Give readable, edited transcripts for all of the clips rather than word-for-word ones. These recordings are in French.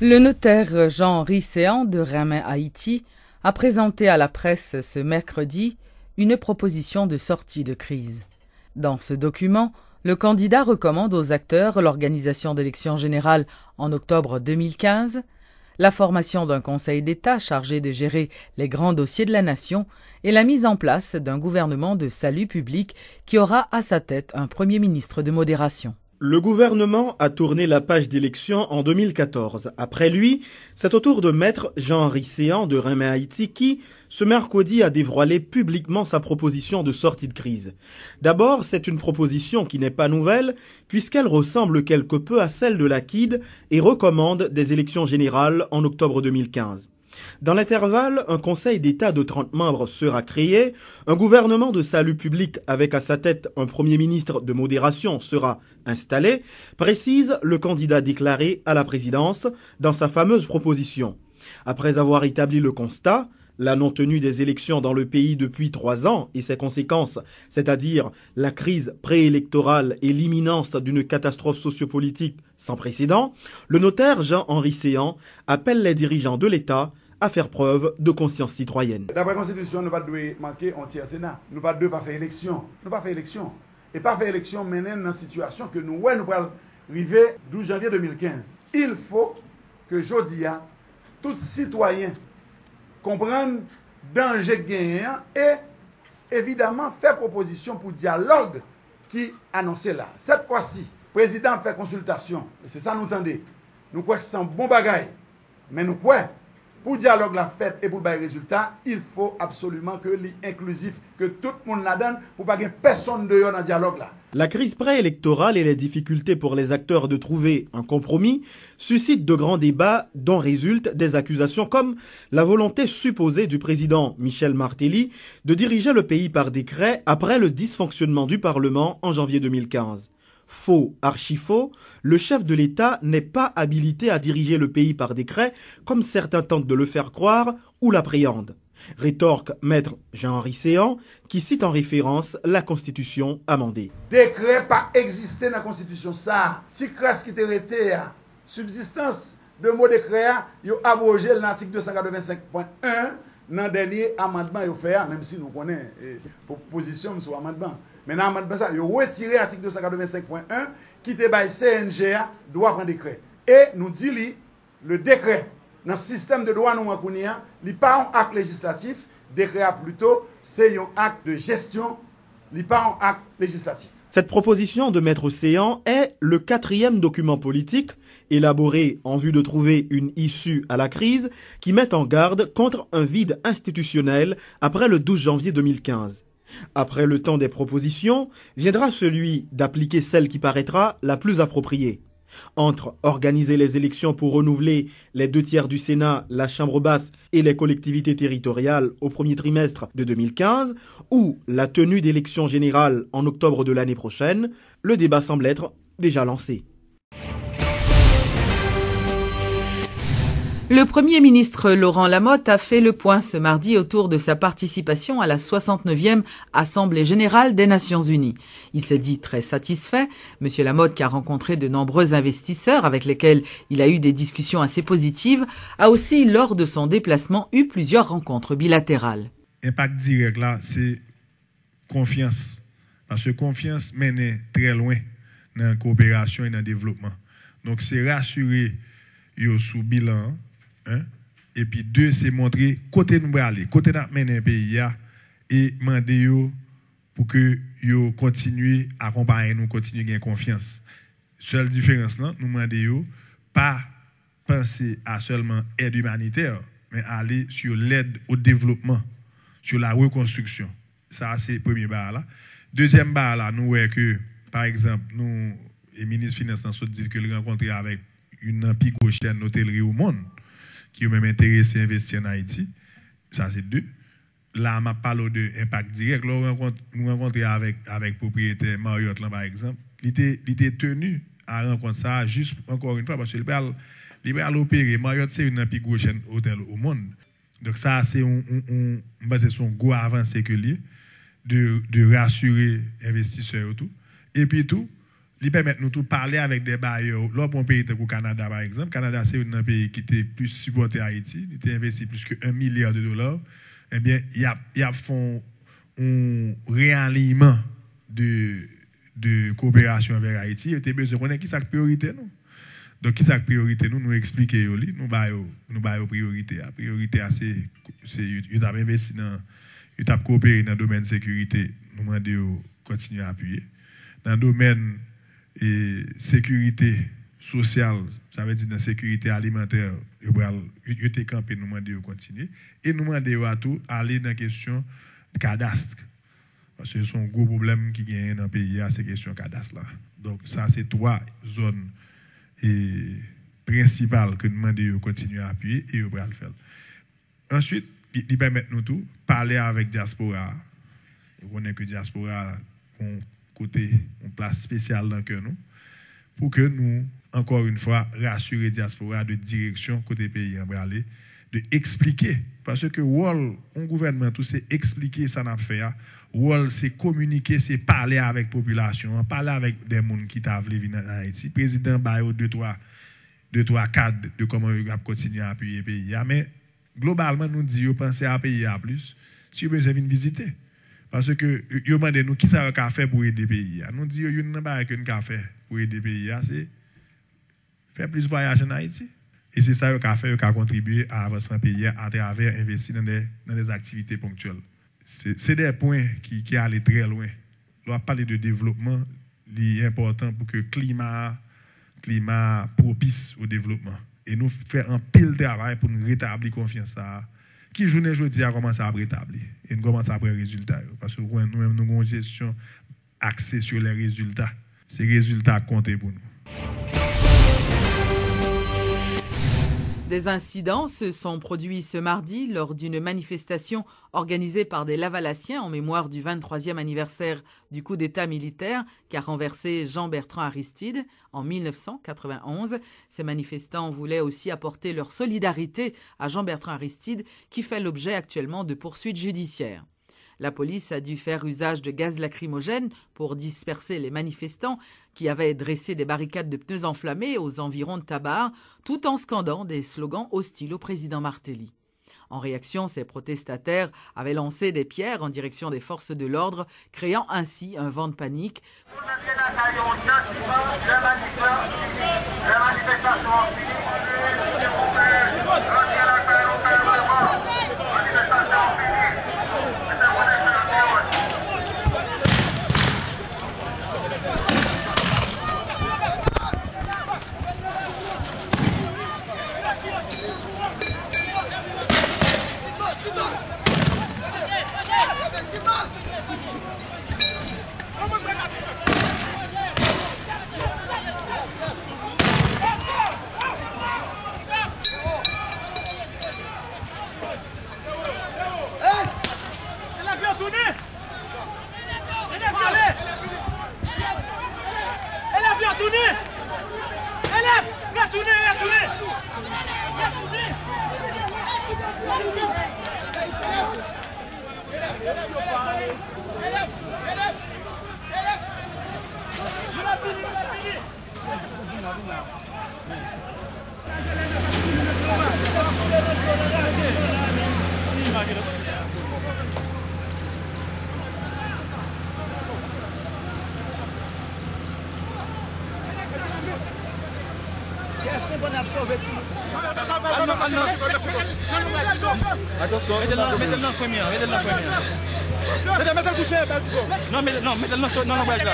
Le notaire Jean-Henri Séan de Rinmin Haïti a présenté à la presse ce mercredi une proposition de sortie de crise. Dans ce document, le candidat recommande aux acteurs l'organisation d'élections générales en octobre 2015, la formation d'un conseil d'État chargé de gérer les grands dossiers de la nation et la mise en place d'un gouvernement de salut public qui aura à sa tête un premier ministre de modération. Le gouvernement a tourné la page d'élection en 2014. Après lui, c'est au tour de maître Jean-Henri Séan de Rinmin Haïti qui, ce mercredi, a dévoilé publiquement sa proposition de sortie de crise. D'abord, c'est une proposition qui n'est pas nouvelle puisqu'elle ressemble quelque peu à celle de la KID et recommande des élections générales en octobre 2015. Dans l'intervalle, un conseil d'État de 30 membres sera créé, un gouvernement de salut public avec à sa tête un premier ministre de modération sera installé, précise le candidat déclaré à la présidence dans sa fameuse proposition. Après avoir établi le constat, la non-tenue des élections dans le pays depuis 3 ans et ses conséquences, c'est-à-dire la crise préélectorale et l'imminence d'une catastrophe sociopolitique sans précédent, le notaire Jean-Henri Séan appelle les dirigeants de l'État à faire preuve de conscience citoyenne. D'après la Constitution, nous ne devons pas manquer un tiers Sénat. Nous ne devons pas faire élection. Nous pas faire élection. Et pas faire élection mener dans une situation que nous allons arriver 12 janvier 2015. Il faut que Jodia, tout citoyen, comprenne danger gagnant et évidemment faire proposition pour dialogue qui annoncé là. Cette fois-ci, le président fait consultation. C'est ça nous entendez. Nous croyons que c'est un bon bagage. Mais nous croyons, pour dialogue la fête et pour le résultat, il faut absolument que l'inclusif, que tout le monde la donne pour pas qu'il personne de dans le dialogue là. La crise préélectorale et les difficultés pour les acteurs de trouver un compromis suscitent de grands débats dont résultent des accusations comme la volonté supposée du président Michel Martelly de diriger le pays par décret après le dysfonctionnement du Parlement en janvier 2015. Faux, archi-faux, le chef de l'État n'est pas habilité à diriger le pays par décret comme certains tentent de le faire croire ou l'appréhendent. Rétorque maître Jean-Henri Séan qui cite en référence la Constitution amendée. Décret pas existé dans la Constitution ça. Si crasse qui était arrêté subsistance de mot décret, il a abrogé l'article 285.1 dans le dernier amendement il fait même si nous connaissons position sur amendement. Mais dans l'amendement ça, il a retiré l'article 285.1 qui était by CNGA doit prendre décret. Et nous dit le décret dans le système de droit nous connaissons, il n'est pas un acte législatif, décret plutôt, c'est un acte de gestion, il n'est pas un acte législatif. Cette proposition de maître Séan est le 4e document politique élaboré en vue de trouver une issue à la crise qui met en garde contre un vide institutionnel après le 12 janvier 2015. Après le temps des propositions, viendra celui d'appliquer celle qui paraîtra la plus appropriée. Entre organiser les élections pour renouveler les 2/3 du Sénat, la Chambre basse et les collectivités territoriales au premier trimestre de 2015 ou la tenue d'élections générales en octobre de l'année prochaine, le débat semble être déjà lancé. Le Premier ministre Laurent Lamotte a fait le point ce mardi autour de sa participation à la 69e Assemblée générale des Nations unies. Il s'est dit très satisfait. Monsieur Lamotte, qui a rencontré de nombreux investisseurs avec lesquels il a eu des discussions assez positives, a aussi, lors de son déplacement, eu plusieurs rencontres bilatérales. Impact direct là, c'est confiance. Parce que confiance mène très loin dans la coopération et dans le développement. Donc c'est rassurer yo sous bilan. Et puis 2, c'est montrer côté nous aller, côté nous mener un pays et demander pour que yo continue à accompagner nous, continue à gagner confiance. Seule différence là, nous demandons pas penser à seulement aide humanitaire, mais aller sur l'aide au développement, sur la reconstruction. Ça c'est le premier bar là. Deuxième bar là, nous voyons que par exemple, nous les ministres financiers nous dit que le rencontrer avec une plus grosse chaîne d'hôtellerie au monde qui ont même intéressé à investir en Haïti. Ça, c'est 2. Là, on parle de impact direct. Là, nous rencontrons avec le propriétaire Marriott, là, par exemple. Il était tenu à rencontrer ça juste encore une fois parce qu'il va opérer. Marriott, c'est une des plus grosses chaînes d'hôtels au monde. Donc, ça, c'est son gros avancé que lui de rassurer les investisseurs et tout. Et puis, tout, il permet nous tout parler avec des bailleurs. Là, pour un pays comme le Canada, par exemple, le Canada, c'est un pays qui était plus supporté à Haïti, il a investi plus que $1 milliard. Eh bien, il y a font un réalignement de coopération vers Haïti. Il y a besoin de connaître qui est la priorité, nous. Donc, qui est la priorité, nous expliquer, nous baillons priorité. La priorité, c'est il a investi dans, il a coopéré dans le domaine de sécurité, nous demandons de continuer à appuyer. Dans le domaine et sécurité sociale, ça veut dire dans la sécurité alimentaire, il était campé, nous demandons de continuer. Et nous demandons à tout aller dans la question cadastre. Parce que c'est un gros problème qui gagne dans le pays, c'est la question cadastre là. Donc, ça, c'est 3 zones principales que nous demandons de continuer à appuyer et nous allons le faire. Ensuite, il permet nous tout parler avec diaspora. On connaît que diaspora ont côté une place spéciale dans le cœur nous pour que nous encore une fois rassurer diaspora de direction côté pays en aller de expliquer parce que rôle un gouvernement tout c'est expliquer ça n'a fait rôle c'est communiquer c'est parler avec population parler avec des gens qui t'a voulu venir en Haïti président bail 2-3 cadres de comment il va continuer à appuyer pays mais globalement nous disons penser à payer à plus si vous besoin venir visiter. Parce que vous demandez nous qui ça va faire pour aider le pays. Nous disons que nous n'avons pas fait pour aider le pays. C'est faire plus de voyages en Haïti. Et c'est ça qu'on a fait, qu'on a contribué à l'avancement du pays à travers investir dans des activités ponctuelles. C'est des points qui allaient très loin. On va parler de développement, c'est important pour que le climat propice au développement. Et nous faisons un pile de travail pour nous rétablir confiance à qui journée jeudi a commencé à rétablir et nous commençons à prendre les résultats parce que nous avons une gestion axée sur les résultats. Ces résultats comptent pour nous. Des incidents se sont produits ce mardi lors d'une manifestation organisée par des Lavalassiens en mémoire du 23e anniversaire du coup d'État militaire qui a renversé Jean-Bertrand Aristide en 1991. Ces manifestants voulaient aussi apporter leur solidarité à Jean-Bertrand Aristide qui fait l'objet actuellement de poursuites judiciaires. La police a dû faire usage de gaz lacrymogène pour disperser les manifestants qui avaient dressé des barricades de pneus enflammés aux environs de Tabar, tout en scandant des slogans hostiles au président Martelly. En réaction, ces protestataires avaient lancé des pierres en direction des forces de l'ordre, créant ainsi un vent de panique. Attention, mettez-le en première. Mettez-le couché, non, mettez-le non, voyage là.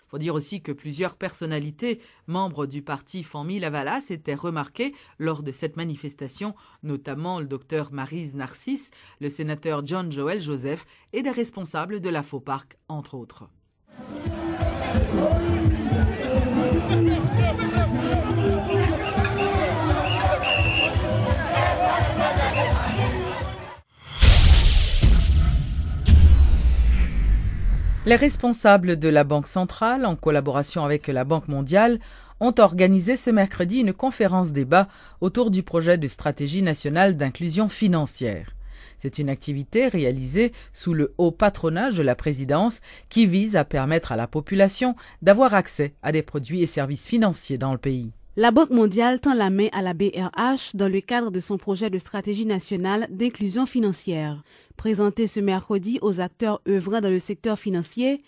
Il faut dire aussi que plusieurs personnalités, membres du parti Famille Lavalas, étaient remarquées lors de cette manifestation, notamment le docteur Maryse Narcisse, le sénateur John Joel Joseph et des responsables de la Faux-Parc, entre autres. Les responsables de la Banque centrale, en collaboration avec la Banque mondiale, ont organisé ce mercredi une conférence débat autour du projet de stratégie nationale d'inclusion financière. C'est une activité réalisée sous le haut patronage de la présidence qui vise à permettre à la population d'avoir accès à des produits et services financiers dans le pays. La Banque mondiale tend la main à la BRH dans le cadre de son projet de stratégie nationale d'inclusion financière. Présenté ce mercredi aux acteurs œuvrant dans le secteur financier,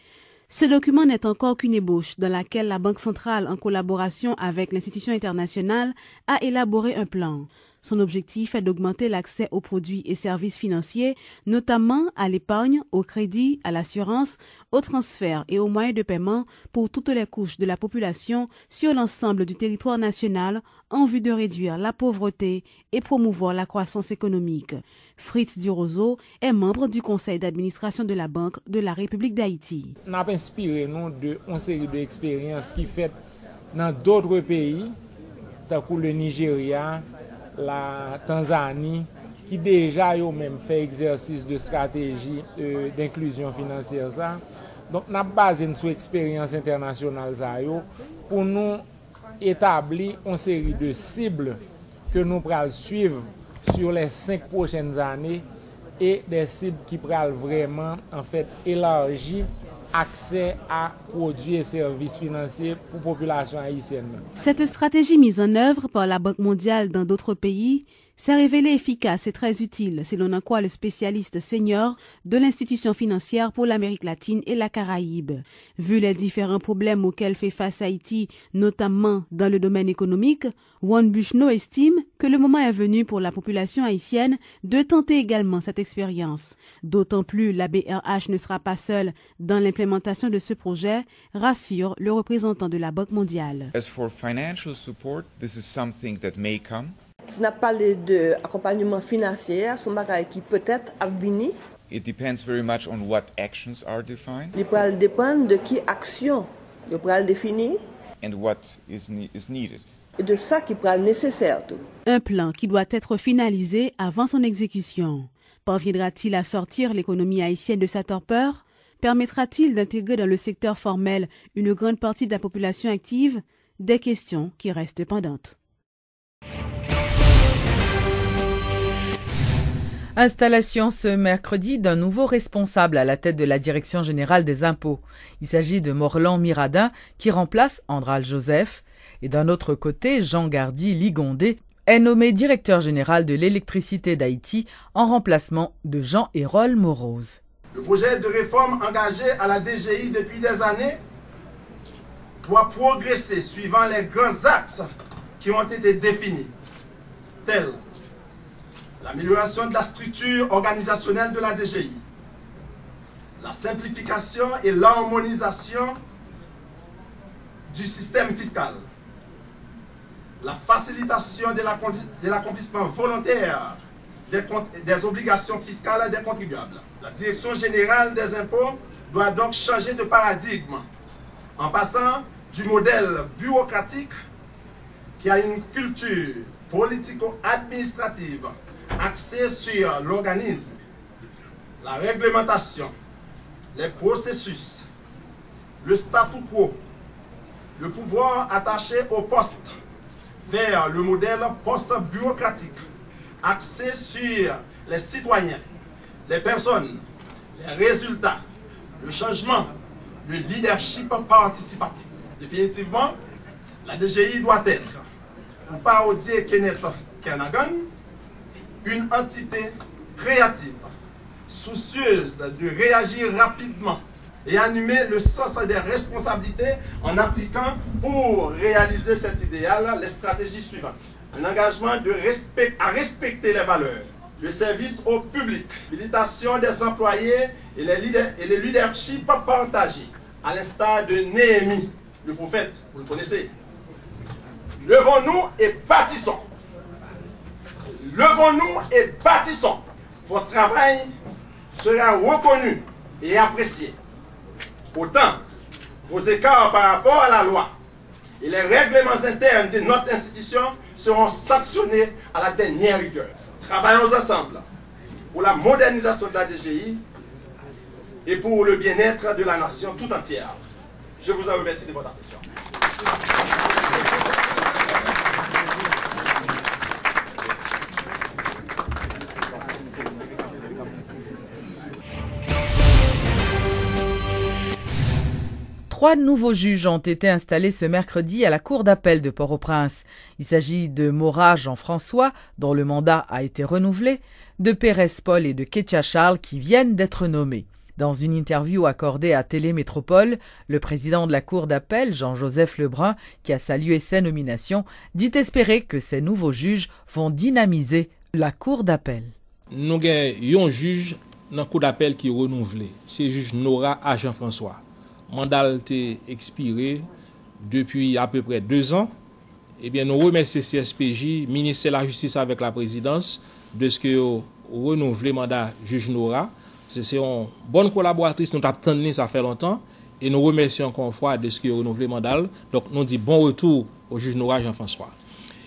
ce document n'est encore qu'une ébauche dans laquelle la Banque centrale, en collaboration avec l'institution internationale, a élaboré un plan. Son objectif est d'augmenter l'accès aux produits et services financiers, notamment à l'épargne, au crédit, à l'assurance, aux transferts et aux moyens de paiement pour toutes les couches de la population sur l'ensemble du territoire national en vue de réduire la pauvreté et promouvoir la croissance économique. Fritz Durozo est membre du conseil d'administration de la Banque de la République d'Haïti. On a inspiré nous de une série d'expériences qui fait dans d'autres pays, comme le Nigeria, la Tanzanie, qui déjà ont même fait exercice de stratégie d'inclusion financière. Ça. Donc, nous avons basé sur l'expérience internationale pour nous établir une série de cibles que nous pourrons suivre sur les 5 prochaines années et des cibles qui pourront vraiment élargir accès à produits et services financiers pour la population haïtienne. Cette stratégie mise en œuvre par la Banque mondiale dans d'autres pays s'est révélée efficace et très utile, si l'on en croit le spécialiste senior de l'institution financière pour l'Amérique latine et la Caraïbe. Vu les différents problèmes auxquels fait face Haïti, notamment dans le domaine économique, Juan Buchno estime que le moment est venu pour la population haïtienne de tenter également cette expérience. D'autant plus, la BRH ne sera pas seule dans l'implémentation de ce projet, rassure le représentant de la Banque mondiale. As for financial support, this is something that may come. Si on a parlé d'accompagnement financier, c'est un bagage qui peut-être à venir. It depends very much on what actions are defined. Il peut dépendre de qui action il peut définir. And what is needed. Et de ça qui peut être nécessaire tout. Un plan qui doit être finalisé avant son exécution. Parviendra-t-il à sortir l'économie haïtienne de sa torpeur? Permettra-t-il d'intégrer dans le secteur formel une grande partie de la population active? Des questions qui restent pendantes. Installation ce mercredi d'un nouveau responsable à la tête de la Direction générale des impôts. Il s'agit de Morlan Miradin qui remplace Andral Joseph. Et d'un autre côté, Jean Gardy Ligondé est nommé directeur général de l'électricité d'Haïti en remplacement de Jean Hérol Morose. Le projet de réforme engagé à la DGI depuis des années doit progresser suivant les grands axes qui ont été définis, tels l'amélioration de la structure organisationnelle de la DGI, la simplification et l'harmonisation du système fiscal, la facilitation de l'accomplissement volontaire des obligations fiscales des contribuables. La Direction générale des impôts doit donc changer de paradigme en passant du modèle bureaucratique qui a une culture politico-administrative axée sur l'organisme, la réglementation, les processus, le statu quo, le pouvoir attaché au poste, vers le modèle post-bureaucratique axé sur les citoyens, les personnes, les résultats, le changement, le leadership participatif. Définitivement, la DGI doit être, pour parodier Kenneth Kernagan, une entité créative, soucieuse de réagir rapidement et animer le sens des responsabilités en appliquant pour réaliser cet idéal les stratégies suivantes. Un engagement à respecter les valeurs, le service au public, l'habilitation des employés et les leaderships partagés, à l'instar de Néhémie, le prophète, vous le connaissez. Levons-nous et bâtissons. Levons-nous et bâtissons. Votre travail sera reconnu et apprécié. Autant, vos écarts par rapport à la loi et les règlements internes de notre institution seront sanctionnés à la dernière rigueur. Travaillons ensemble pour la modernisation de la DGI et pour le bien-être de la nation tout entière. Je vous en remercie de votre attention. Trois nouveaux juges ont été installés ce mercredi à la Cour d'appel de Port-au-Prince. Il s'agit de Mora Jean-François, dont le mandat a été renouvelé, de Pérez Paul et de Ketia Charles qui viennent d'être nommés. Dans une interview accordée à Télémétropole, le président de la Cour d'appel, Jean-Joseph Lebrun, qui a salué ces nominations, dit espérer que ces nouveaux juges vont dynamiser la Cour d'appel. Nous avons un juge dans la Cour d'appel qui est renouvelé. C'est le juge Nora à Jean-François. Le mandat a été expiré depuis à peu près 2 ans. Eh bien, nous remercions CSPJ, ministre de la Justice avec la présidence, de ce que renouvelé le mandat juge Nora. C'est une bonne collaboratrice, nous attendons ça fait longtemps. Et nous remercions encore une fois de ce que renouvelé le mandat. Donc, nous disons bon retour au juge Nora Jean-François.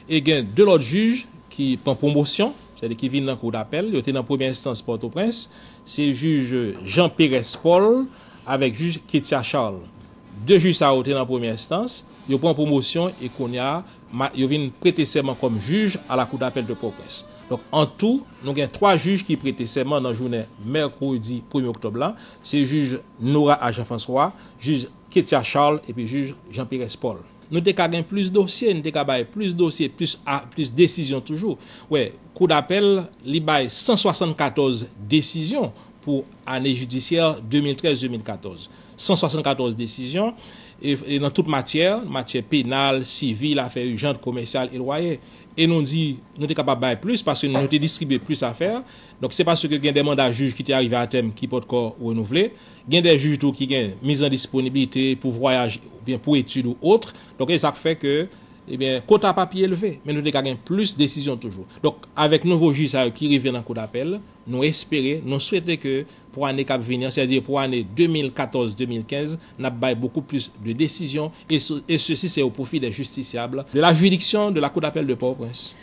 Et il y a 2 autres juges qui prennent promotion, c'est-à-dire qui viennent dans la Cour d'appel. Ils étaient dans la première instance Port-au-Prince. C'est le juge Jean Pérez Paul avec le juge Ketia Charles. 2 juges à été dans la première instance. Ils prennent promotion et ils viennent prêter serment comme juge à la Cour d'appel de Port-au-Prince. Donc, en tout, nous avons 3 juges qui prêtent serment dans la journée mercredi 1er octobre. C'est le juge Nora à Jean-François, juge Ketia Charles et puis le juge Jean Pérez Paul. Nous avons plus de dossiers, nous avons plus de dossiers, plus décisions toujours. Ouais, Cour d'appel, il a 174 décisions pour l'année judiciaire 2013-2014. 174 décisions. Et dans toute matière pénale, civile, affaires urgentes, commerciales et loyers. Et nous dit, nous sommes capables de faire plus parce que nous avons distribué plus à faire. Donc, c'est parce que il y a des mandats juges qui sont arrivés à terme qui peuvent encore renouveler. Il y a des juges qui ont mise en disponibilité pour voyage ou bien pour études ou autres. Donc, ça fait que, eh bien, quota papier élevé, mais nous avons plus de décisions toujours. Donc, avec nouveaux juges qui arrivent dans le cours d'appel, nous espérons, nous souhaitons que pour l'année qui venir, c'est-à-dire pour l'année 2014-2015, nous avons beaucoup plus de décisions et ceci c'est au profit des justiciables de la juridiction de la Cour d'appel de Port-au-Prince.